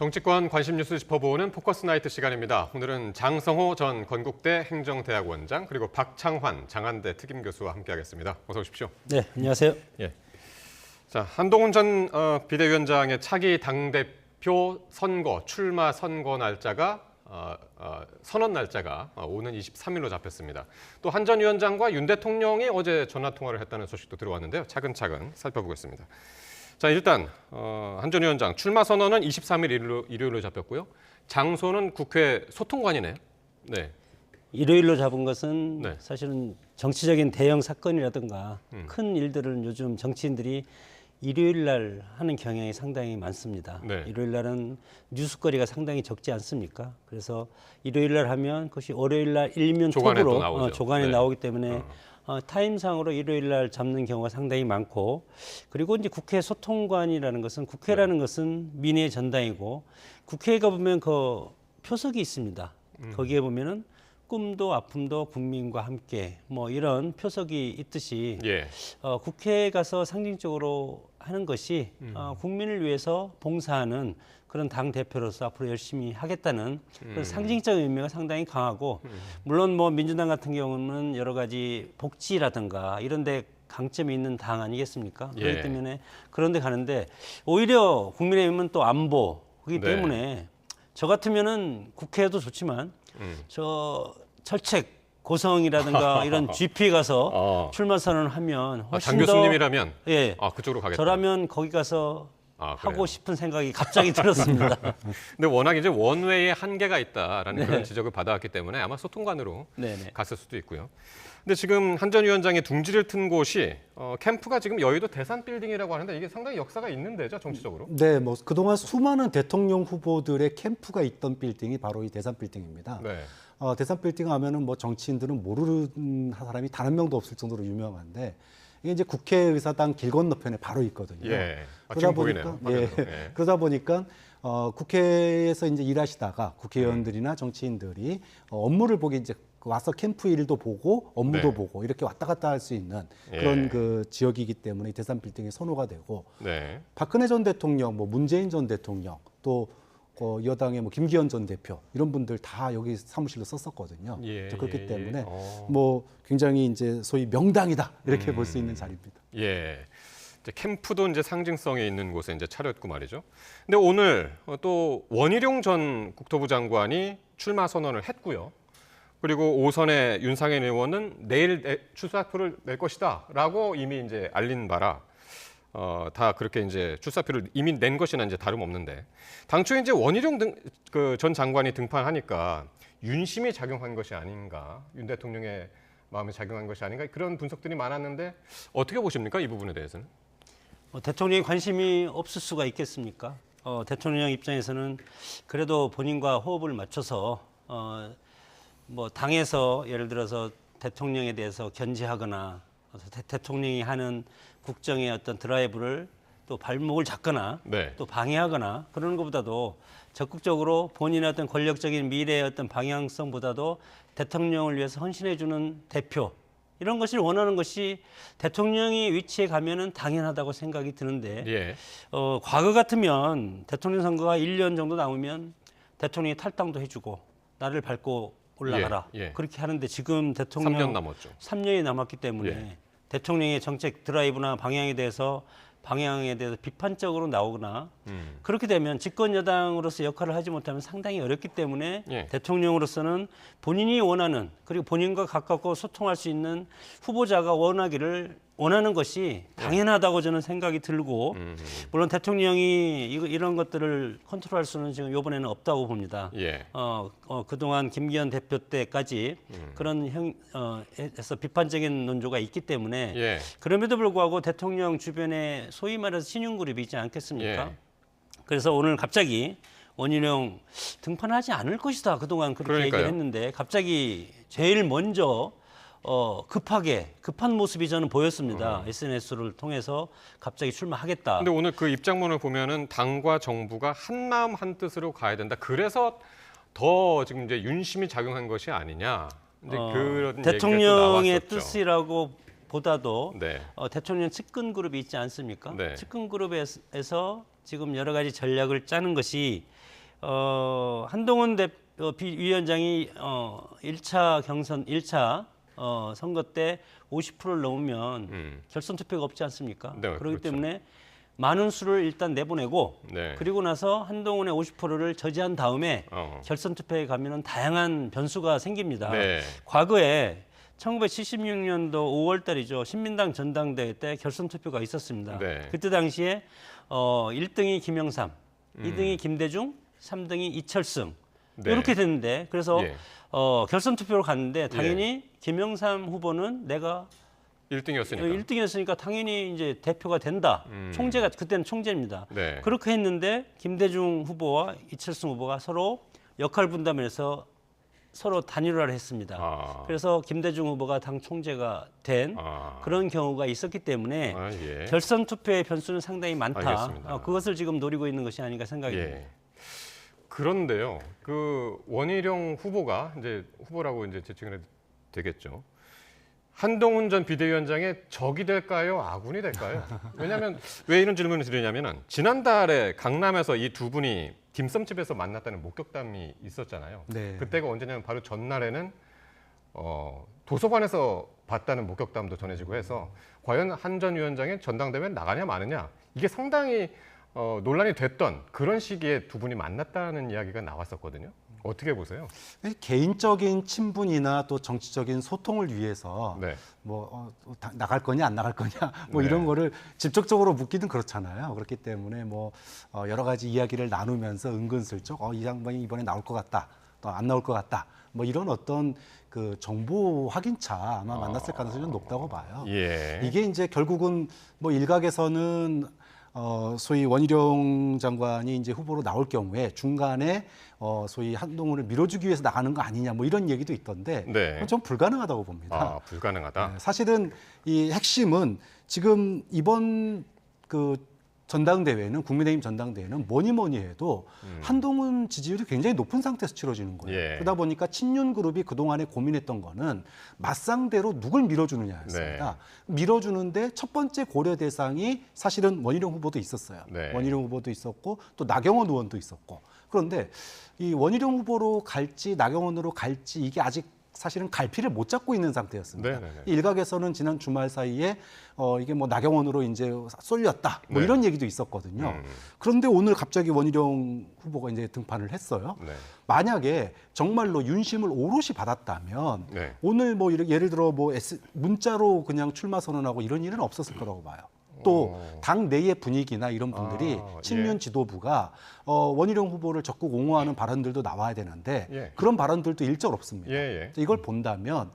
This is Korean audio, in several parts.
정치권 관심 뉴스 짚어보는 포커스 나이트 시간입니다. 오늘은 장성호 전 건국대 행정대학원장 그리고 박창환 장한대 특임교수와 함께하겠습니다. 어서 오십시오. 네, 안녕하세요. 예. 자, 한동훈 전 비대위원장의 차기 당대표 선거 출마 선거 날짜가 선언 날짜가 오는 23일로 잡혔습니다. 또 한 전 위원장과 윤 대통령이 어제 전화 통화를 했다는 소식도 들어왔는데요. 차근차근 살펴보겠습니다. 자, 일단 한 전 위원장 출마 선언은 23일 일요일로 잡혔고요. 장소는 국회 소통관이네요. 네. 일요일로 잡은 것은 네. 사실은 정치적인 대형 사건이라든가 큰 일들은 요즘 정치인들이 일요일 날 하는 경향이 상당히 많습니다. 네. 일요일 날은 뉴스거리가 상당히 적지 않습니까? 그래서 일요일 날 하면 그것이 월요일 날 일면 조간에 또 톱으로 나오죠. 조간에 네. 나오기 때문에 타임상으로 일요일 날 잡는 경우가 상당히 많고, 그리고 이제 국회 소통관이라는 것은 국회라는 것은 민의의 전당이고, 국회에 가보면 그 표석이 있습니다. 거기에 보면은 꿈도 아픔도 국민과 함께 뭐 이런 표석이 있듯이 예. 국회에 가서 상징적으로 하는 것이 국민을 위해서 봉사하는 그런 당 대표로서 앞으로 열심히 하겠다는 그런 상징적 의미가 상당히 강하고, 물론 뭐 민주당 같은 경우는 여러 가지 복지라든가 이런 데 강점이 있는 당 아니겠습니까? 예. 그렇기 때문에 그런 데 가는데, 오히려 국민의힘은 또 안보이기 네. 때문에 저 같으면은 국회도 좋지만 저 철책 고성이라든가 이런 GP에 가서 출마 선언을 하면 훨씬 장 교수님이라면 예, 그쪽으로 가겠다. 저라면 거기 가서 그래요? 하고 싶은 생각이 갑자기 들었습니다. 근데 워낙 이제 원웨이의 한계가 있다라는 그런 지적을 받아왔기 때문에 아마 소통관으로 네네. 갔을 수도 있고요. 근데 지금 한 전 위원장의 둥지를 튼 곳이 캠프가 지금 여의도 대산 빌딩이라고 하는데 이게 상당히 역사가 있는 데죠, 정치적으로? 네, 뭐 그동안 수많은 대통령 후보들의 캠프가 있던 빌딩이 바로 이 대산 빌딩입니다. 네. 대산 빌딩 하면은 뭐 정치인들은 모르는 사람이 단 한 명도 없을 정도로 유명한데, 이게 이제 국회의사당 길 건너편에 바로 있거든요. 예. 그러다 지금 보니까 보이네요. 화면으로. 예. 그러다 보니까 국회에서 이제 일하시다가 국회의원들이나 정치인들이 업무를 보기 이제 와서 캠프 일도 보고 업무도 네. 보고 이렇게 왔다 갔다 할 수 있는 그런 예. 그 지역이기 때문에 이 대산 빌딩이 선호가 되고, 네. 박근혜 전 대통령, 뭐 문재인 전 대통령, 또 여당의 뭐 김기현 전 대표 이런 분들 다 여기 사무실로 썼었거든요. 예, 그렇기 예, 때문에 예. 뭐 굉장히 이제 소위 명당이다 이렇게 볼 수 있는 자리입니다. 예. 이제 캠프도 이제 상징성이 있는 곳에 이제 차렸고 말이죠. 근데 오늘 또 원희룡 전 국토부 장관이 출마 선언을 했고요. 그리고 오선의 윤상현 의원은 내일 출사표를 낼 것이다라고 이미 이제 알린 바라 다 그렇게 이제 출사표를 이미 낸 것이나 이제 다름없는데, 당초에 이제 원희룡 전 장관이 등판하니까 윤심이 작용한 것이 아닌가, 윤 대통령의 마음에 작용한 것이 아닌가, 그런 분석들이 많았는데 어떻게 보십니까, 이 부분에 대해서는? 대통령이 관심이 없을 수가 있겠습니까? 대통령 입장에서는 그래도 본인과 호흡을 맞춰서 뭐 당에서 예를 들어서 대통령에 대해서 견제하거나 대통령이 하는 국정의 어떤 드라이브를 또 발목을 잡거나 네. 또 방해하거나 그러는 것보다도 적극적으로 본인의 어떤 권력적인 미래의 어떤 방향성보다도 대통령을 위해서 헌신해주는 대표, 이런 것을 원하는 것이 대통령이 위치에 가면은 당연하다고 생각이 드는데, 예. 과거 같으면 대통령 선거가 1년 정도 남으면 대통령이 탈당도 해주고 나를 밟고 올라가라, 예, 예. 그렇게 하는데, 지금 대통령 3년 남았죠. 3년이 남았기 때문에 예. 대통령의 정책 드라이브나 방향에 대해서 비판적으로 나오거나 그렇게 되면 집권 여당으로서 역할을 하지 못하면 상당히 어렵기 때문에 예. 대통령으로서는 본인이 원하는, 그리고 본인과 가깝고 소통할 수 있는 후보자가 원하는 것이 당연하다고 저는 생각이 들고, 물론 대통령이 이런 것들을 컨트롤할 수는 지금 이번에는 없다고 봅니다. 예. 그동안 김기현 대표 때까지 그런 에서 비판적인 논조가 있기 때문에 예. 그럼에도 불구하고 대통령 주변에 소위 말해서 신윤그룹이 있지 않겠습니까? 예. 그래서 오늘 갑자기 원희룡 등판하지 않을 것이다, 그동안 그렇게 그러니까요. 얘기를 했는데 갑자기 제일 먼저 급한 모습이 저는 보였습니다. SNS를 통해서 갑자기 출마하겠다. 근데 오늘 그 입장문을 보면은 당과 정부가 한 마음 한 뜻으로 가야 된다. 그래서 더 지금 이제 윤심이 작용한 것이 아니냐. 이제 그런 대통령의 얘기가 또 나왔었죠. 뜻이라고 보다도 네. 대통령 측근 그룹이 있지 않습니까? 네. 측근 그룹에서 지금 여러 가지 전략을 짜는 것이 한동훈 비위원장이 1차 경선 1차 선거 때 50%를 넘으면 결선 투표가 없지 않습니까? 네, 그렇기 그렇죠. 때문에 많은 수를 일단 내보내고 네. 그리고 나서 한동훈의 50%를 저지한 다음에 결선 투표에 가면은 다양한 변수가 생깁니다. 네. 과거에 1976년도 5월 달이죠. 신민당 전당대회 때 결선 투표가 있었습니다. 네. 그때 당시에 1등이 김영삼, 2등이 김대중, 3등이 이철승 네. 이렇게 됐는데 그래서 예. 결선 투표로 갔는데 당연히 김영삼 후보는 내가 1등이었으니까. 1등이었으니까 당연히 이제 대표가 된다. 총재가 그때는 총재입니다. 네. 그렇게 했는데 김대중 후보와 이철승 후보가 서로 역할 분담해서 서로 단일화를 했습니다. 아. 그래서 김대중 후보가 당 총재가 된 그런 경우가 있었기 때문에 예. 결선 투표의 변수는 상당히 많다. 알겠습니다. 그것을 지금 노리고 있는 것이 아닌가 생각이 듭니다. 예. 그런데요, 그 원희룡 후보가 이제 후보라고 이제 지칭을 해도 되겠죠. 한동훈 전 비대위원장의 적이 될까요, 아군이 될까요? 왜냐하면 왜 이런 질문을 드리냐면은 지난달에 강남에서 이 두 분이 딤섬집에서 만났다는 목격담이 있었잖아요. 네. 그때가 언제냐면 바로 전날에는 도서관에서 봤다는 목격담도 전해지고 해서 과연 한 전 위원장의 전당대회 나가냐 마느냐 이게 상당히 논란이 됐던 그런 시기에 두 분이 만났다는 이야기가 나왔었거든요. 어떻게 보세요? 개인적인 친분이나 또 정치적인 소통을 위해서 네. 나갈 거냐 안 나갈 거냐 뭐 네. 이런 거를 직접적으로 묻기는 그렇잖아요. 그렇기 때문에 여러 가지 이야기를 나누면서 은근슬쩍 이 양반이 이번에 나올 것 같다, 또 안 나올 것 같다, 뭐 이런 어떤 그 정보 확인차 아마 만났을 가능성이 좀 높다고 봐요. 예. 이게 이제 결국은 일각에서는 소위 원희룡 장관이 이제 후보로 나올 경우에 중간에 소위 한동훈을 밀어주기 위해서 나가는 거 아니냐 뭐 이런 얘기도 있던데 네. 그건 좀 불가능하다고 봅니다. 불가능하다. 네, 사실은 이 핵심은 지금 이번 그 전당대회는 국민의힘 전당대회는 뭐니 해도 한동훈 지지율이 굉장히 높은 상태에서 치러지는 거예요. 예. 그러다 보니까 친윤 그룹이 그동안에 고민했던 거는 맞상대로 누굴 밀어주느냐였습니다. 밀어주는데 첫 번째 고려 대상이 사실은 원희룡 후보도 있었어요. 네. 원희룡 후보도 있었고 또 나경원 의원도 있었고. 그런데 이 원희룡 후보로 갈지 나경원으로 갈지 이게 아직 사실은 갈피를 못 잡고 있는 상태였습니다. 네네네. 일각에서는 지난 주말 사이에 이게 나경원으로 이제 쏠렸다 뭐 네. 이런 얘기도 있었거든요. 그런데 오늘 갑자기 원희룡 후보가 이제 등판을 했어요. 네. 만약에 정말로 윤심을 오롯이 받았다면 네. 오늘 예를 들어 문자로 그냥 출마 선언하고 이런 일은 없었을 거라고 봐요. 또 당 내의 분위기나 이런 분들이 친윤 예. 지도부가 원희룡 후보를 적극 옹호하는 발언들도 나와야 되는데 예. 그런 발언들도 일절 없습니다. 예. 이걸 본다면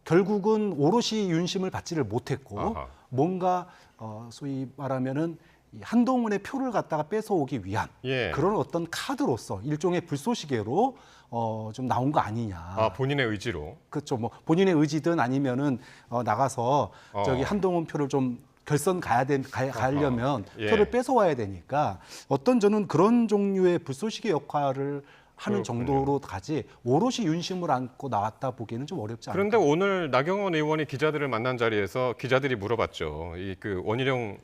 결국은 오롯이 윤심을 받지를 못했고 아하. 뭔가 소위 말하면은 이 한동훈의 표를 갖다가 뺏어오기 위한 예. 그런 어떤 카드로서 일종의 불쏘시개로 좀 나온 거 아니냐. 본인의 의지로. 그렇죠. 본인의 의지든 아니면은 나가서 저기 어. 한동훈 표를 좀 결선 가려면 예. 표를 뺏어와야 되니까 저는 그런 종류의 불쏘시개 역할을 하는 그렇군요. 정도로 가지 오롯이 윤심을 안고 나왔다 보기에는 좀 어렵지 않을까. 그런데 오늘 나경원 의원이 기자들을 만난 자리에서 기자들이 물어봤죠. 그 원희룡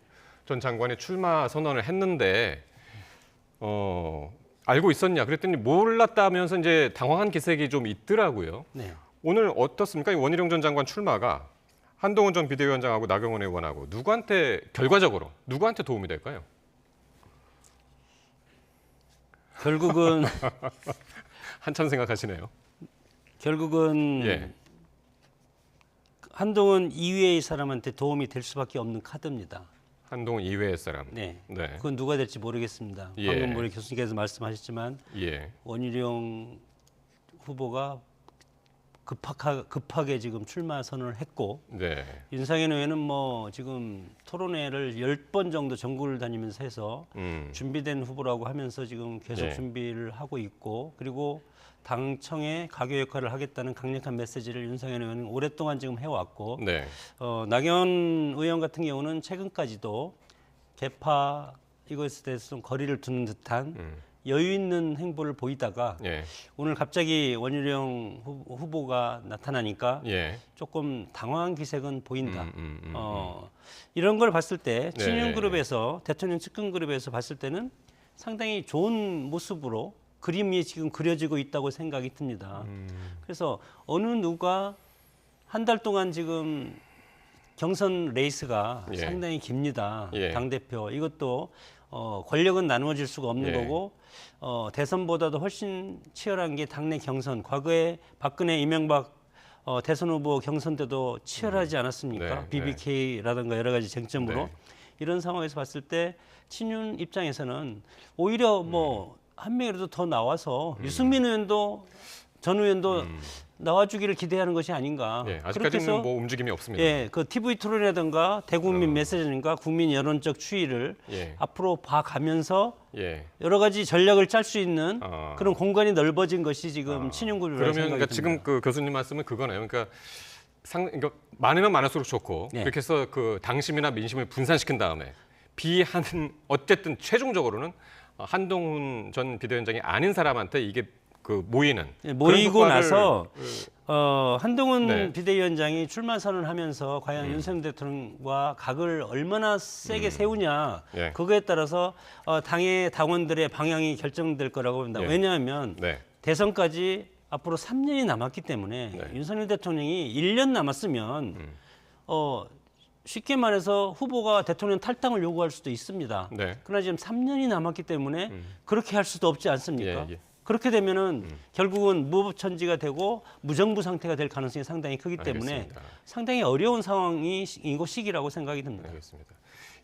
전 장관이 출마 선언을 했는데 알고 있었냐? 그랬더니 몰랐다면서 이제 당황한 기색이 좀 있더라고요. 네. 오늘 어떻습니까? 이 원희룡 전 장관 출마가 한동훈 전 비대위원장하고 나경원 의원하고 결과적으로 누구한테 도움이 될까요? 결국은 한참 생각하시네요. 결국은 한동훈 이외의 사람한테 도움이 될 수밖에 없는 카드입니다. 한동훈 이외의 사람. 네. 네. 그건 누가 될지 모르겠습니다. 예. 방금 우리 교수님께서 말씀하셨지만 예. 원희룡 후보가 급하게 지금 출마 선언을 했고 네. 윤상현 의원은 지금 토론회를 10번 정도 전국을 다니면서 해서 준비된 후보라고 하면서 지금 계속 예. 준비를 하고 있고 그리고 당청의 가교 역할을 하겠다는 강력한 메시지를 윤상현 의원은 오랫동안 지금 해왔고 네. 나경원 의원 같은 경우는 최근까지도 개파 이것에 대해서 좀 거리를 두는 듯한 여유 있는 행보를 보이다가 예. 오늘 갑자기 원희룡 후보가 나타나니까 예. 조금 당황한 기색은 보인다. 이런 걸 봤을 때 친윤 네. 그룹에서 대통령 측근 그룹에서 봤을 때는 상당히 좋은 모습으로 그림이 지금 그려지고 있다고 생각이 듭니다. 그래서 어느 누가 한 달 동안 지금 경선 레이스가 예. 상당히 깁니다. 예. 당대표 이것도 권력은 나누어질 수가 없는 예. 거고 대선보다도 훨씬 치열한 게 당내 경선. 과거에 박근혜, 이명박 대선 후보 경선 때도 치열하지 않았습니까? 네, BBK라든가 여러 가지 쟁점으로 네. 이런 상황에서 봤을 때 친윤 입장에서는 오히려 뭐 한 명이라도 더 나와서 유승민 의원도 전 의원도 나와주기를 기대하는 것이 아닌가. 예, 그렇게 아직까지는 해서 뭐 움직임이 없습니다. 예, 그 TV 토론이라든가 대국민 메시지인가 국민 여론적 추이를 예. 앞으로 봐가면서 예. 여러 가지 전략을 짤 수 있는 아. 그런 공간이 넓어진 것이 지금 친윤그룹이라고 그러면 생각이 그러니까 듭니다. 지금 그 교수님 말씀은 그거네요. 그러니까 그러니까 많으면 많을수록 좋고 예. 그렇게 해서 그 당심이나 민심을 분산시킨 다음에 비하는 어쨌든 최종적으로는 한동훈 전 비대위원장이 아닌 사람한테 이게 그 모이는 예, 그런 모이고 효과를, 나서 한동훈 네. 비대위원장이 출마 선언하면서 과연 윤석열 대통령과 각을 얼마나 세게 세우냐 예. 그거에 따라서 당의 당원들의 방향이 결정될 거라고 봅니다. 예. 왜냐하면 네. 대선까지 앞으로 3년이 남았기 때문에 네. 윤석열 대통령이 1년 남았으면 쉽게 말해서 후보가 대통령 탈당을 요구할 수도 있습니다. 네. 그러나 지금 3년이 남았기 때문에 그렇게 할 수도 없지 않습니까? 예, 예. 그렇게 되면은 결국은 무법천지가 되고 무정부 상태가 될 가능성이 상당히 크기 때문에 알겠습니다. 상당히 어려운 상황이고 시기라고 생각이 듭니다. 알겠습니다.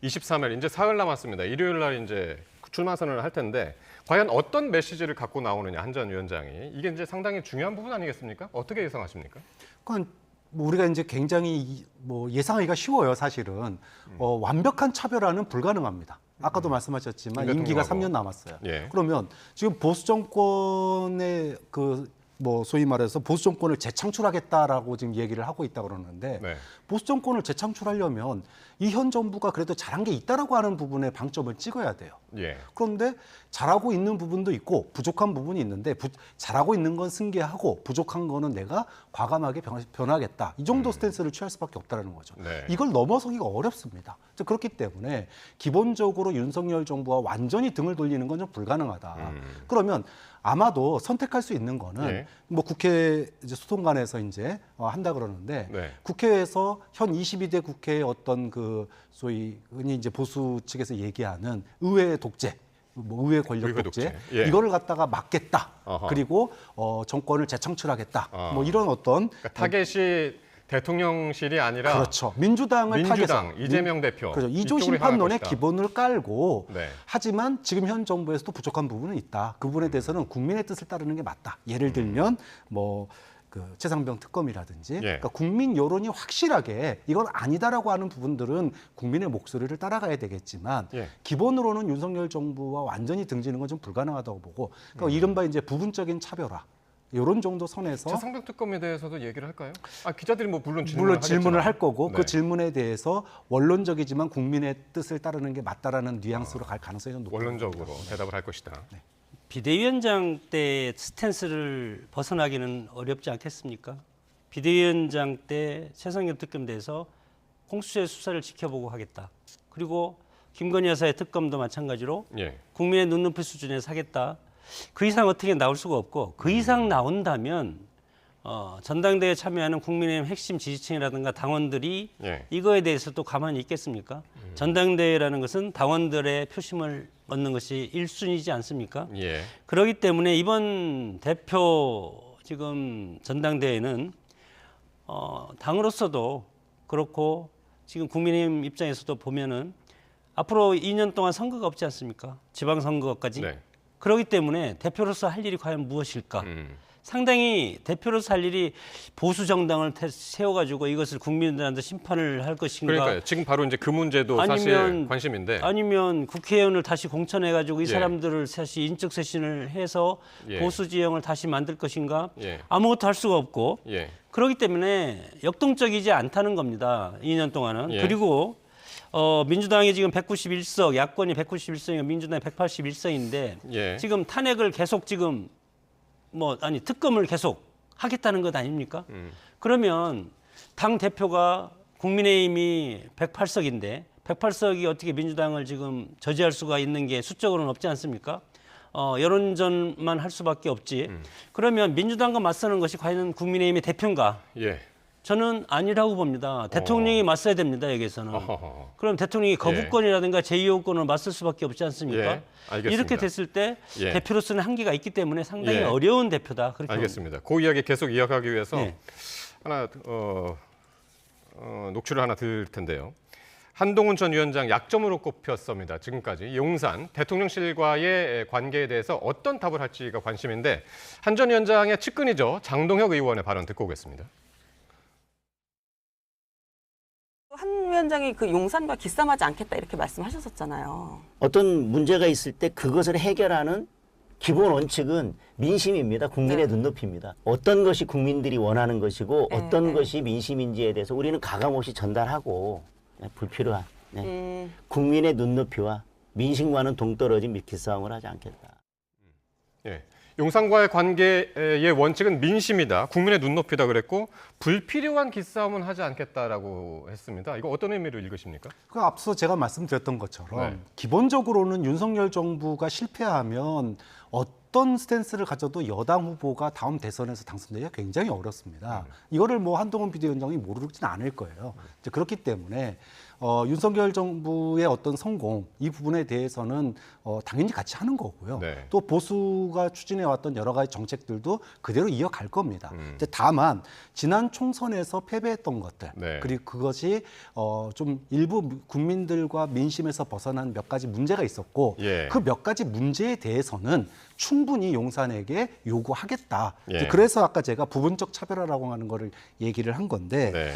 23일 이제 사흘 남았습니다. 일요일 날 이제 출마 선언을 할 텐데 과연 어떤 메시지를 갖고 나오느냐 한 전 위원장이 이게 이제 상당히 중요한 부분 아니겠습니까? 어떻게 예상하십니까? 그건 뭐 우리가 이제 굉장히 뭐 예상하기가 쉬워요, 사실은. 완벽한 차별화는 불가능합니다. 아까도 말씀하셨지만 윤 임기가 대통령하고. 3년 남았어요. 예. 그러면 지금 보수 정권의 그 뭐 소위 말해서 보수 정권을 재창출하겠다라고 지금 얘기를 하고 있다 그러는데 네. 보수 정권을 재창출하려면 이 현 정부가 그래도 잘한 게 있다라고 하는 부분에 방점을 찍어야 돼요. 예. 그런데 잘하고 있는 부분도 있고 부족한 부분이 있는데 잘하고 있는 건 승계하고 부족한 거는 내가 과감하게 변하겠다. 이 정도 스탠스를 취할 수밖에 없다는 거죠. 네. 이걸 넘어서기가 어렵습니다. 그렇기 때문에 기본적으로 윤석열 정부와 완전히 등을 돌리는 건 좀 불가능하다. 그러면 아마도 선택할 수 있는 거는 예. 뭐 국회 이제 소통관에서 이제 한다 그러는데 네. 국회에서 현 22대 국회의 어떤 그 소위 흔히 이제 보수 측에서 얘기하는 의회 독재, 뭐 의회 권력 의회 독재, 독재. 예. 이거를 갖다가 막겠다. 어허. 그리고 정권을 재창출하겠다. 뭐 이런 어떤 그러니까 타겟이 대통령실이 아니라 그렇죠. 민주당을 민주당 타겟으로 이재명 대표 그렇죠. 이조 이쪽으로 향할 심판론의 것이다. 기본을 깔고 네. 하지만 지금 현 정부에서도 부족한 부분은 있다. 그 부분에 대해서는 국민의 뜻을 따르는 게 맞다. 예를 들면 뭐 그 최상병 특검이라든지 그러니까 국민 여론이 확실하게 이건 아니다라고 하는 부분들은 국민의 목소리를 따라가야 되겠지만 예. 기본으로는 윤석열 정부와 완전히 등지는 건 좀 불가능하다고 보고 그러니까 이른바 이제 부분적인 차별화 이런 정도 선에서 최상병 특검에 대해서도 얘기를 할까요? 기자들이 뭐 물론 질문을 하겠지만. 할 거고 네. 그 질문에 대해서 원론적이지만 국민의 뜻을 따르는 게 맞다라는 뉘앙스로 갈 가능성이 좀 높다. 원론적으로 대답을 할 것이다. 비대위원장 때 스탠스를 벗어나기는 어렵지 않겠습니까? 비대위원장 때 최상병 특검대에서 공수처의 수사를 지켜보고 하겠다. 그리고 김건희 여사의 특검도 마찬가지로 예. 국민의 눈높이 수준에서 하겠다. 그 이상 어떻게 나올 수가 없고 그 이상 나온다면 전당대회에 참여하는 국민의힘 핵심 지지층이라든가 당원들이 예. 이거에 대해서도 가만히 있겠습니까? 전당대회라는 것은 당원들의 표심을 얻는 것이 1순위지 않습니까? 예. 그렇기 때문에 이번 대표 지금 전당대회는 당으로서도 그렇고 지금 국민의힘 입장에서도 보면은 앞으로 2년 동안 선거가 없지 않습니까? 지방선거까지. 네. 그렇기 때문에 대표로서 할 일이 과연 무엇일까? 상당히 대표로서 할 일이 보수 정당을 세워가지고 이것을 국민들한테 심판을 할 것인가? 그러니까요. 지금 바로 이제 그 문제도 사실 관심인데. 아니면 국회의원을 다시 공천해가지고 이 예. 사람들을 다시 인적 쇄신을 해서 예. 보수 지형을 다시 만들 것인가? 예. 아무것도 할 수가 없고 예. 그렇기 때문에 역동적이지 않다는 겁니다. 2년 동안은. 예. 그리고 민주당이 지금 191석, 야권이 191석이고 민주당이 181석인데 예. 지금 탄핵을 계속 지금 특검을 계속 하겠다는 것 아닙니까? 그러면 당 대표가 국민의힘이 108석인데 108석이 어떻게 민주당을 지금 저지할 수가 있는 게 수적으로는 없지 않습니까? 여론전만 할 수밖에 없지. 그러면 민주당과 맞서는 것이 과연 국민의힘의 대표인가? 예. 저는 아니라고 봅니다. 대통령이 맞서야 됩니다, 여기서는. 어허허. 그럼 대통령이 거부권이라든가 제2호권을 맞설 수밖에 없지 않습니까? 예, 알겠습니다. 이렇게 됐을 때 예. 대표로서는 한계가 있기 때문에 상당히 예. 어려운 대표다. 그렇게 알겠습니다. 그 이야기 계속 이어가기 위해서 네. 하나 녹취를 하나 드릴 텐데요. 한동훈 전 위원장 약점으로 꼽혔습니다. 지금까지 용산 대통령실과의 관계에 대해서 어떤 답을 할지가 관심인데 한 전 위원장의 측근이죠. 장동혁 의원의 발언 듣고 오겠습니다. 한 위원장이 그 용산과 기싸움하지 않겠다 이렇게 말씀하셨었잖아요. 어떤 문제가 있을 때 그것을 해결하는 기본 원칙은 민심입니다. 국민의 네. 눈높이입니다. 어떤 것이 국민들이 원하는 것이고 네, 어떤 네. 것이 민심인지에 대해서 우리는 가감없이 전달하고 불필요한 음. 국민의 눈높이와 민심과는 동떨어진 기싸움을 하지 않겠다. 예. 용산과의 관계의 원칙은 민심이다. 국민의 눈높이다 그랬고 불필요한 기싸움은 하지 않겠다라고 했습니다. 이거 어떤 의미로 읽으십니까? 그 앞서 제가 말씀드렸던 것처럼 네. 기본적으로는 윤석열 정부가 실패하면 어떤 스탠스를 가져도 여당 후보가 다음 대선에서 당선되기가 굉장히 어렵습니다. 이거를 뭐 한동훈 비대위원장이 모르진 않을 거예요. 이제 그렇기 때문에 윤석열 정부의 어떤 성공 이 부분에 대해서는 당연히 같이 하는 거고요. 네. 또 보수가 추진해 왔던 여러 가지 정책들도 그대로 이어갈 겁니다. 이제 다만 지난 총선에서 패배했던 것들 네. 그리고 그것이 좀 일부 국민들과 민심에서 벗어난 몇 가지 문제가 있었고 예. 그 몇 가지 문제에 대해서는 충분히 용산에게 요구하겠다. 예. 이제 그래서 아까 제가 부분적 차별화라고 하는 거를 얘기를 한 건데 네.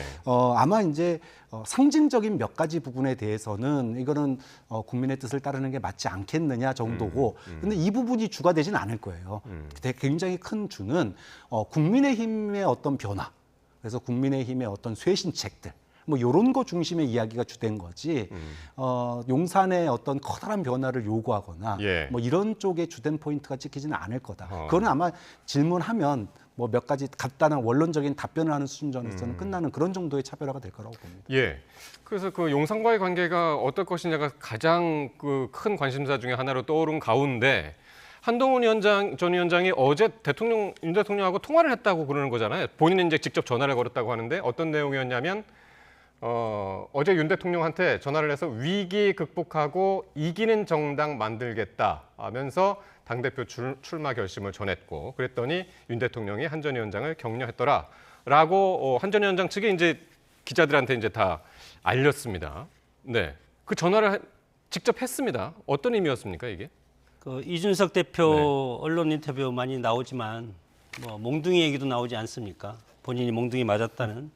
아마 이제 상징적인 몇 가지 부분에 대해서는 이거는 국민의 뜻을 따르는 게 맞지 않겠느냐 정도고 근데 이 부분이 주가 되지는 않을 거예요. 굉장히 큰 주는 국민의힘의 어떤 변화 그래서 국민의힘의 어떤 쇄신책들 뭐 이런 거 중심의 이야기가 주된 거지 용산의 어떤 커다란 변화를 요구하거나 예. 뭐 이런 쪽에 주된 포인트가 찍히지는 않을 거다. 그거는 아마 질문하면 뭐 몇 가지 간단한 원론적인 답변을 하는 수준에서는 끝나는 그런 정도의 차별화가 될 거라고 봅니다. 예. 그래서 그 용산과의 관계가 어떨 것이냐가 가장 그 큰 관심사 중에 하나로 떠오른 가운데 한동훈 전 위원장이 어제 윤 대통령하고 통화를 했다고 그러는 거잖아요. 본인은 이제 직접 전화를 걸었다고 하는데 어떤 내용이었냐면 어제 윤 대통령한테 전화를 해서 위기 극복하고 이기는 정당 만들겠다 하면서 당대표 출마 결심을 전했고 그랬더니 윤 대통령이 한 전 위원장을 격려했더라라고 한 전 위원장 측이 이제 기자들한테 이제 다 알렸습니다. 네. 그 전화를 직접 했습니다. 어떤 의미였습니까, 이게? 그 이준석 대표 네. 언론 인터뷰 많이 나오지만 뭐 몽둥이 얘기도 나오지 않습니까? 본인이 몽둥이 맞았다는.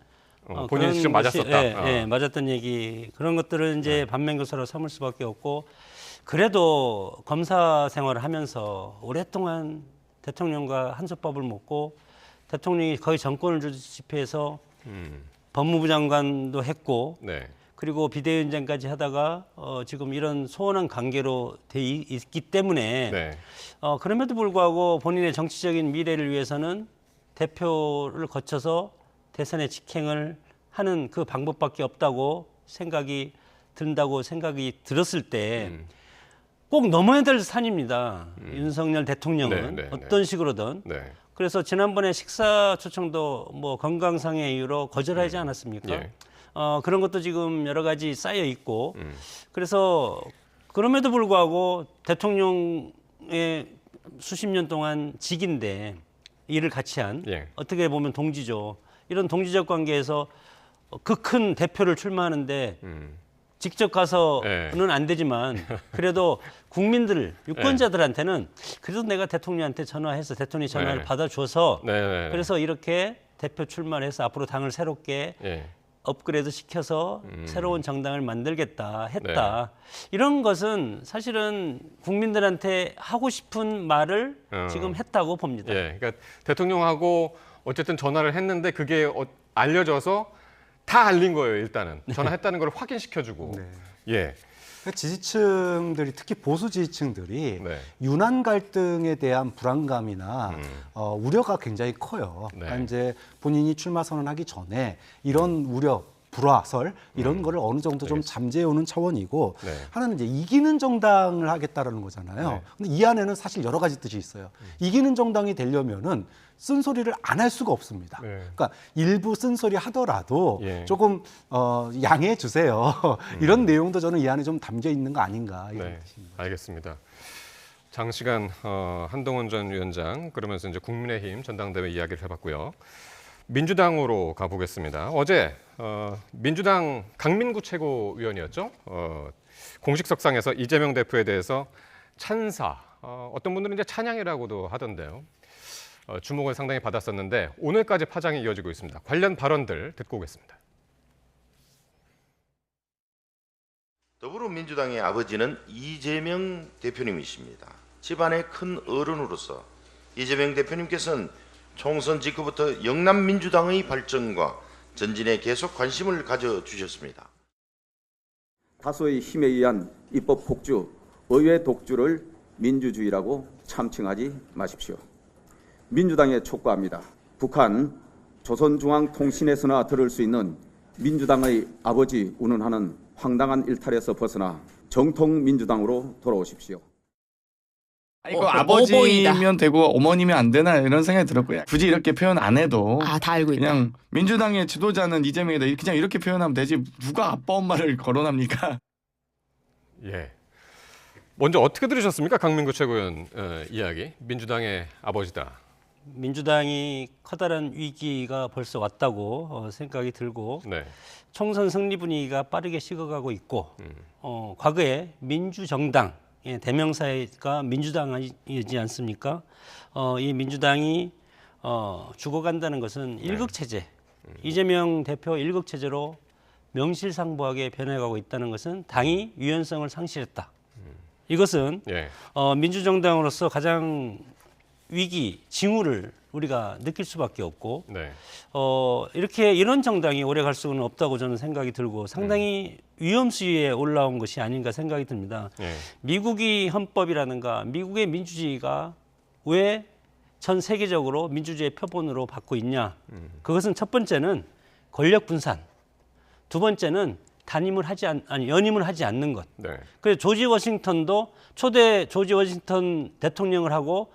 본인이 그런 직접 것이, 맞았었다. 예, 맞았던 얘기 그런 것들을 이제 반면교사로 삼을 수밖에 없고 그래도 검사 생활을 하면서 오랫동안 대통령과 한솥밥을 먹고 대통령이 거의 정권을 주시피 해서 법무부 장관도 했고 네. 그리고 비대위원장까지 하다가 지금 이런 소원한 관계로 돼 있기 때문에 네. 그럼에도 불구하고 본인의 정치적인 미래를 위해서는 대표를 거쳐서 대선의 직행을 하는 그 방법밖에 없다고 생각이 들었을 때 꼭 넘어야 될 산입니다. 윤석열 대통령은 네, 네, 어떤 식으로든. 네. 그래서 지난번에 식사 초청도 뭐 건강상의 이유로 거절하지 않았습니까? 예. 그런 것도 지금 여러 가지 쌓여 있고 그래서 그럼에도 불구하고 대통령의 수십 년 동안 직인데 일을 같이 한 예. 어떻게 보면 동지죠. 이런 동지적 관계에서 그 큰 대표를 출마하는데 직접 가서는 안 되지만 그래도 국민들 유권자들한테는 그래도 내가 대통령한테 전화해서 대통령이 전화를 네. 받아줘서 네, 네, 네. 그래서 이렇게 대표 출마를 해서 앞으로 당을 새롭게 예. 업그레이드 시켜서 새로운 정당을 만들겠다 했다. 이런 것은 사실은 국민들한테 하고 싶은 말을 지금 했다고 봅니다. 예. 그러니까 대통령하고 어쨌든 전화를 했는데 그게 알려져서 다 알린 거예요, 일단은. 전화했다는 걸 확인시켜주고. 네. 예. 그러니까 지지층들이 특히 보수 지지층들이 네. 윤한 갈등에 대한 불안감이나 우려가 굉장히 커요. 네. 그러니까 이제 본인이 출마 선언하기 전에 이런 우려 불화설 이런 거를 어느 정도 좀 잠재우는 차원이고 네. 하나는 이제 이기는 정당을 하겠다라는 거잖아요. 네. 근데 이 안에는 사실 여러 가지 뜻이 있어요. 이기는 정당이 되려면은 쓴소리를 안 할 수가 없습니다. 네. 그러니까 일부 쓴소리 하더라도 예. 조금 양해해 주세요. 이런 내용도 저는 이 안에 좀 담겨 있는 거 아닌가 이런 네, 뜻입니다. 알겠습니다. 장시간 한동훈 전 위원장 그러면서 이제 국민의힘 전당대회 이야기를 해봤고요. 민주당으로 가보겠습니다. 어제 민주당 강민구 최고위원이었죠. 공식석상에서 이재명 대표에 대해서 찬사, 어떤 분들은 이제 찬양이라고도 하던데요. 주목을 상당히 받았었는데 오늘까지 파장이 이어지고 있습니다. 관련 발언들 듣고 오겠습니다. 더불어민주당의 아버지는 이재명 대표님이십니다. 집안의 큰 어른으로서 이재명 대표님께서는 총선 직후부터 영남민주당의 발전과 전진에 계속 관심을 가져주셨습니다. 다수의 힘에 의한 입법 폭주, 의회 독주를 민주주의라고 참칭하지 마십시오. 민주당에 촉구합니다. 북한 조선중앙통신에서나 들을 수 있는 민주당의 아버지 운운하는 황당한 일탈에서 벗어나 정통 민주당으로 돌아오십시오. 이거 아버지면 되고 어머니면 안 되나 이런 생각이 들었고요. 굳이 이렇게 표현 안 해도 다 알고 있다. 그냥 민주당의 지도자는 이재명이다. 그냥 이렇게 표현하면 되지. 누가 아빠 엄마를 거론합니까? 예. 먼저 어떻게 들으셨습니까? 강민구 최고위원 이야기. 민주당의 아버지다. 민주당이 커다란 위기가 벌써 왔다고 생각이 들고 네. 총선 승리 분위기가 빠르게 식어가고 있고 과거에 민주정당 대명사가 민주당이지 않습니까? 이 민주당이 죽어간다는 것은 일극체제, 이재명 대표 일극체제로 명실상부하게 변해가고 있다는 것은 당이 유연성을 상실했다. 이것은 예. 민주정당으로서 가장 위기, 징후를 우리가 느낄 수밖에 없고 네. 이렇게 이런 정당이 오래 갈 수는 없다고 저는 생각이 들고 상당히 위험수위에 올라온 것이 아닌가 생각이 듭니다. 예. 미국이 헌법이라든가 미국의 민주주의가 왜 전 세계적으로 민주주의의 표본으로 받고 있냐? 그것은 첫 번째는 권력 분산, 두 번째는 연임을 하지 않는 것. 네. 그래서 조지 워싱턴도 초대 조지 워싱턴 대통령을 하고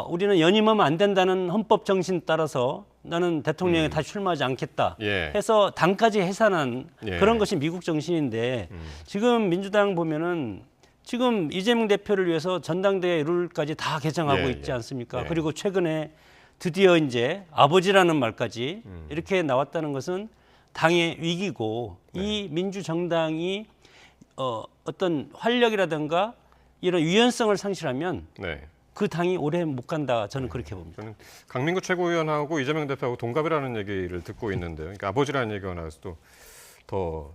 우리는 연임하면 안 된다는 헌법 정신 따라서 나는 대통령에 다시 출마하지 않겠다 예. 해서 당까지 해산한 예. 그런 것이 미국 정신인데 지금 민주당 보면은 지금 이재명 대표를 위해서 전당대회 룰까지 다 개정하고 예, 있지 예. 않습니까? 예. 그리고 최근에 드디어 이제 아버지라는 말까지 이렇게 나왔다는 것은 당의 위기고 이 민주정당이 어떤 활력이라든가 이런 유연성을 상실하면 네. 그 당이 오래 못 간다 저는 그렇게 봅니다. 저는 강민구 최고위원하고 이재명 대표하고 동갑이라는 얘기를 듣고 있는데요. 그러니까 아버지라는 얘기가 나와서 더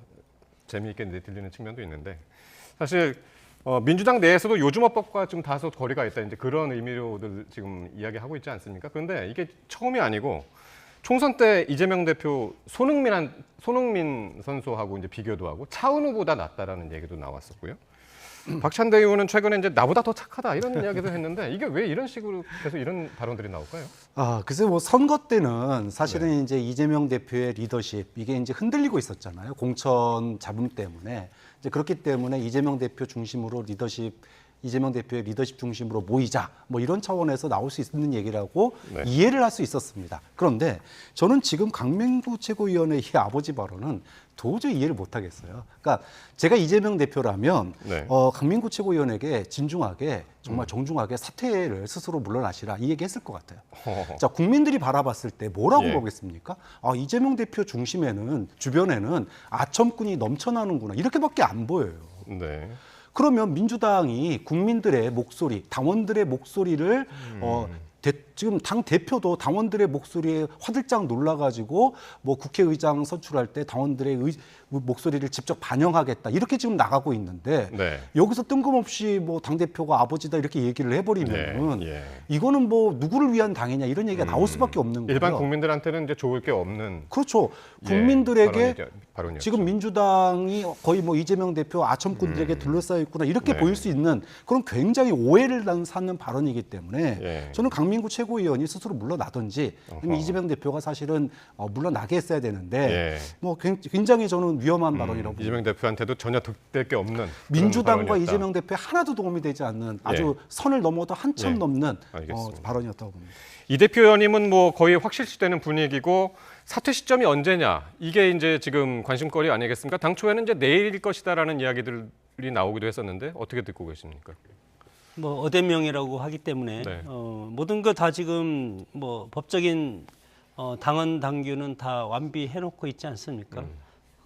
재미있게 들리는 측면도 있는데 사실 민주당 내에서도 요즘화법과 좀 다소 거리가 있다 이제 그런 의미로들 지금 이야기하고 있지 않습니까? 그런데 이게 처음이 아니고 총선 때 이재명 대표 손흥민 선수하고 이제 비교도 하고 차은우보다 낫다라는 얘기도 나왔었고요. 박찬대 의원은 최근에 이제 나보다 더 착하다 이런 이야기도 했는데 이게 왜 이런 식으로 계속 이런 발언들이 나올까요? 글쎄 뭐 선거 때는 사실은 이제 이재명 대표의 리더십 이게 이제 흔들리고 있었잖아요. 공천 잡음 때문에. 이제 그렇기 때문에 이재명 대표 중심으로 이재명 대표의 리더십 중심으로 모이자 뭐 이런 차원에서 나올 수 있는 얘기라고 네. 이해를 할 수 있었습니다. 그런데 저는 지금 강민구 최고위원의 이 아버지 발언은 도저히 이해를 못 하겠어요. 그러니까 제가 이재명 대표라면 네. 강민구 최고위원에게 진중하게 정말 정중하게 사퇴를 스스로 물러나시라 이 얘기했을 것 같아요. 자, 국민들이 바라봤을 때 뭐라고 예. 보겠습니까? 이재명 대표 주변에는 아첨꾼이 넘쳐나는구나 이렇게밖에 안 보여요. 네. 그러면 민주당이 국민들의 목소리, 당원들의 목소리를 지금 당 대표도 당원들의 목소리에 화들짝 놀라가지고 뭐 국회의장 선출할 때 당원들의 목소리를 직접 반영하겠다 이렇게 지금 나가고 있는데 네. 여기서 뜬금없이 뭐 당 대표가 아버지다 이렇게 얘기를 해버리면은 네. 예. 이거는 뭐 누구를 위한 당이냐 이런 얘기가 나올 수밖에 없는 거예요. 일반 국민들한테는 이제 좋을 게 없는 그렇죠. 예, 국민들에게 발언이었죠. 지금 민주당이 거의 뭐 이재명 대표 아첨꾼들에게 둘러싸여 있구나 이렇게 네. 보일 수 있는 그런 굉장히 오해를 사는 발언이기 때문에 예. 저는 강민구 김인구 최고위원이 스스로 물러나든지 아니면 이재명 대표가 사실은 물러나게 했어야 되는데 예. 뭐 굉장히 저는 위험한 발언이라고 봅니다. 이재명 대표한테도 전혀 득될 게 없는 민주당과 그런 발언이었다. 이재명 대표에 하나도 도움이 되지 않는 아주 예. 선을 넘어도 한참 예. 넘는 알겠습니다. 발언이었다고 봅니다. 이 대표 의원님은 뭐 거의 확실시되는 분위기고 사퇴 시점이 언제냐 이게 이제 지금 관심거리 아니겠습니까? 당초에는 이제 내일일 것이다라는 이야기들이 나오기도 했었는데 어떻게 듣고 계십니까? 뭐 어대명이라고 하기 때문에 네. 모든 거 다 지금 뭐 법적인 당헌 당규는 다 완비해놓고 있지 않습니까?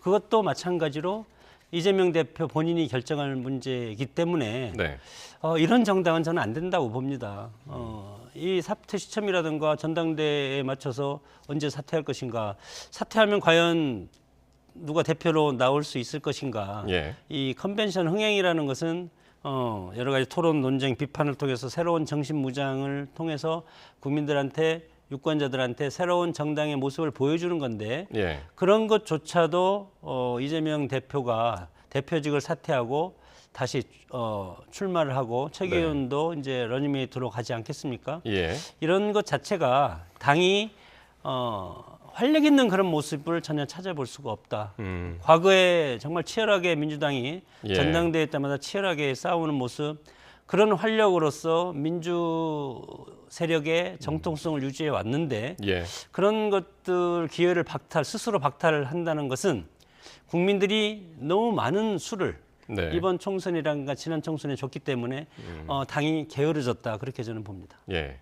그것도 마찬가지로 이재명 대표 본인이 결정할 문제이기 때문에 네. 이런 정당은 저는 안 된다고 봅니다. 이 사퇴 시점이라든가 전당대회에 맞춰서 언제 사퇴할 것인가, 사퇴하면 과연 누가 대표로 나올 수 있을 것인가. 예. 이 컨벤션 흥행이라는 것은 여러 가지 토론, 논쟁, 비판을 통해서 새로운 정신 무장을 통해서 국민들한테 유권자들한테 새로운 정당의 모습을 보여주는 건데 예. 그런 것조차도 이재명 대표가 대표직을 사퇴하고 다시 출마를 하고 최경영도 이제 러닝메이트로 가지 않겠습니까? 예. 이런 것 자체가 당이 활력 있는 그런 모습을 전혀 찾아볼 수가 없다. 과거에 정말 치열하게 민주당이 예. 전당대회 때마다 치열하게 싸우는 모습, 그런 활력으로서 민주 세력의 정통성을 유지해 왔는데 예. 그런 것들 기회를 스스로 박탈을 한다는 것은 국민들이 너무 많은 수를 네. 이번 총선이란가 지난 총선에 줬기 때문에 당이 게으르졌다 그렇게 저는 봅니다. 예.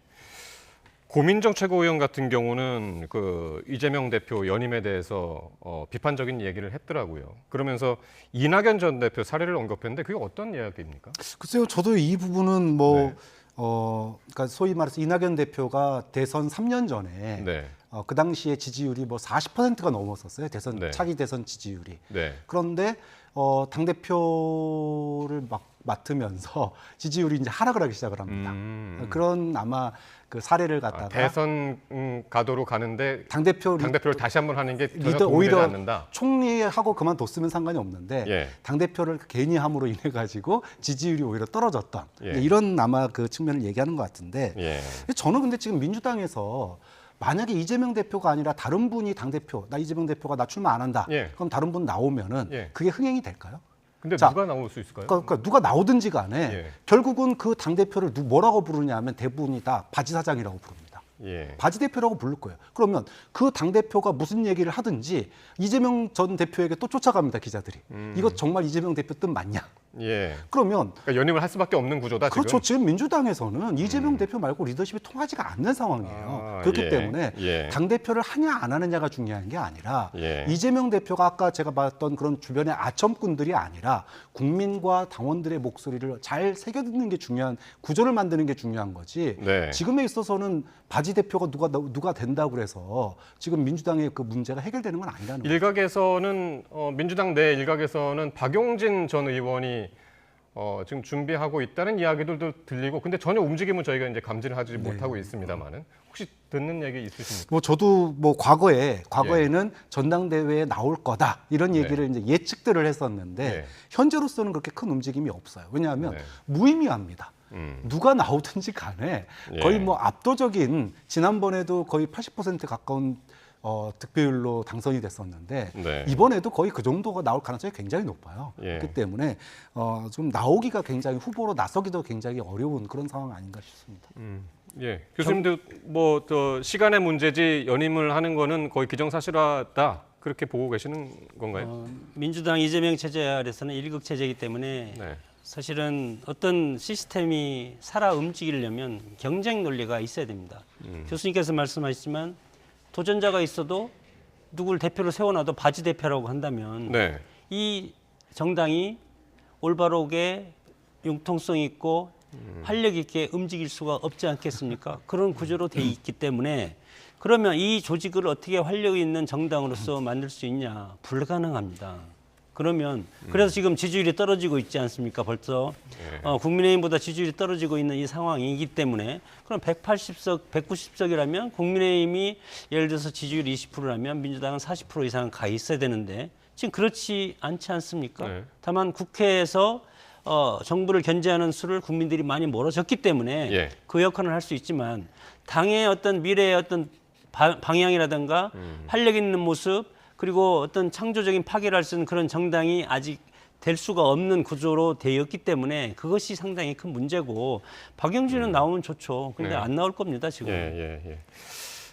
고민정 최고위원 같은 경우는 그 이재명 대표 연임에 대해서 비판적인 얘기를 했더라고요. 그러면서 이낙연 전 대표 사례를 언급했는데 그게 어떤 이야기입니까? 글쎄요, 저도 이 부분은 뭐 네. 그러니까 소위 말해서 이낙연 대표가 대선 3년 전에 네. 그 당시에 지지율이 뭐 40%가 넘었었어요. 네. 차기 대선 지지율이. 네. 그런데 당 대표를 맡으면서 지지율이 이제 하락을 하기 시작을 합니다. 그런 아마 그 사례를 갖다가 대선 가도로 가는데 당 대표를 다시 한번 하는 게 전혀 리더 도움이 되지 오히려 않는다. 총리하고 그만뒀으면 상관이 없는데 예. 당 대표를 괜히 함으로 인해 가지고 지지율이 오히려 떨어졌던 예. 이런 아마 그 측면을 얘기하는 것 같은데 예. 저는 근데 지금 민주당에서 만약에 이재명 대표가 아니라 다른 분이 당 대표, 나 이재명 대표가 나 출마 안 한다. 예. 그럼 다른 분 나오면은 예. 그게 흥행이 될까요? 근데 자, 누가 나올 수 있을까요? 그러니까 누가 나오든지 간에 예. 결국은 그 당 대표를 뭐라고 부르냐면 대부분이 다 바지 사장이라고 부릅니다. 예. 바지 대표라고 부를 거예요. 그러면 그 당 대표가 무슨 얘기를 하든지 이재명 전 대표에게 또 쫓아갑니다, 기자들이. 이거 정말 이재명 대표 뜻 맞냐? 예. 그러면 그러니까 연임을 할 수밖에 없는 구조다 그렇죠. 지금. 지금 민주당에서는 이재명 대표 말고 리더십이 통하지가 않는 상황이에요. 그렇기 예. 때문에 예. 당 대표를 하냐 안 하느냐가 중요한 게 아니라 예. 이재명 대표가 아까 제가 봤던 그런 주변의 아첨꾼들이 아니라 국민과 당원들의 목소리를 잘 새겨듣는 게 중요한 구조를 만드는 게 중요한 거지. 네. 지금에 있어서는 바지 대표가 누가 된다고 그래서 지금 민주당의 그 문제가 해결되는 건 아니라는 거예요. 일각에서는 민주당 내 일각에서는 박용진 전 의원이 지금 준비하고 있다는 이야기들도 들리고, 근데 전혀 움직임은 저희가 이제 감지를 하지 못하고 있습니다만은 혹시 듣는 얘기 있으십니까? 뭐 저도 뭐 과거에는 전당대회에 나올 거다 이런 얘기를 이제 예측들을 했었는데 네. 현재로서는 그렇게 큰 움직임이 없어요. 왜냐하면 네. 무의미합니다. 누가 나오든지 간에 거의 예. 뭐 압도적인 지난번에도 거의 80% 가까운 득표율로 당선이 됐었는데 네. 이번에도 거의 그 정도가 나올 가능성이 굉장히 높아요. 예. 그렇기 때문에 좀 나오기가 굉장히 후보로 나서기도 굉장히 어려운 그런 상황 아닌가 싶습니다. 예, 교수님도 뭐 시간의 문제지 연임을 하는 거는 거의 기정사실화다 그렇게 보고 계시는 건가요? 민주당 이재명 체제 아래서는 일극 체제이기 때문에 네. 사실은 어떤 시스템이 살아 움직이려면 경쟁 논리가 있어야 됩니다. 교수님께서 말씀하셨지만 도전자가 있어도 누굴 대표로 세워놔도 바지 대표라고 한다면 네. 이 정당이 올바르게 융통성 있고 활력 있게 움직일 수가 없지 않겠습니까? 그런 구조로 돼 있기 때문에 그러면 이 조직을 어떻게 활력 있는 정당으로서 만들 수 있냐? 불가능합니다. 그러면 그래서 지금 지지율이 떨어지고 있지 않습니까? 벌써 국민의힘보다 지지율이 떨어지고 있는 이 상황이기 때문에 그럼 180석, 190석이라면 국민의힘이 예를 들어서 지지율이 20%라면 민주당은 40% 이상 가 있어야 되는데 지금 그렇지 않지 않습니까? 네. 다만 국회에서 정부를 견제하는 수를 국민들이 많이 멀어졌기 때문에 예. 그 역할을 할 수 있지만 당의 어떤 미래의 어떤 방향이라든가 활력 있는 모습 그리고 어떤 창조적인 파괴를 할 수 있는 그런 정당이 아직 될 수가 없는 구조로 되었기 때문에 그것이 상당히 큰 문제고 박영진은 나오면 좋죠. 근데 네. 안 나올 겁니다 지금. 예.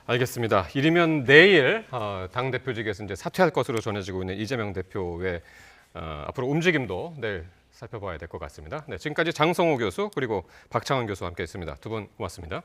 알겠습니다. 이르면 내일 당 대표직에서 이제 사퇴할 것으로 전해지고 있는 이재명 대표의 앞으로 움직임도 내일 살펴봐야 될 것 같습니다. 네, 지금까지 장성호 교수 그리고 박창원 교수와 함께했습니다. 두 분 고맙습니다.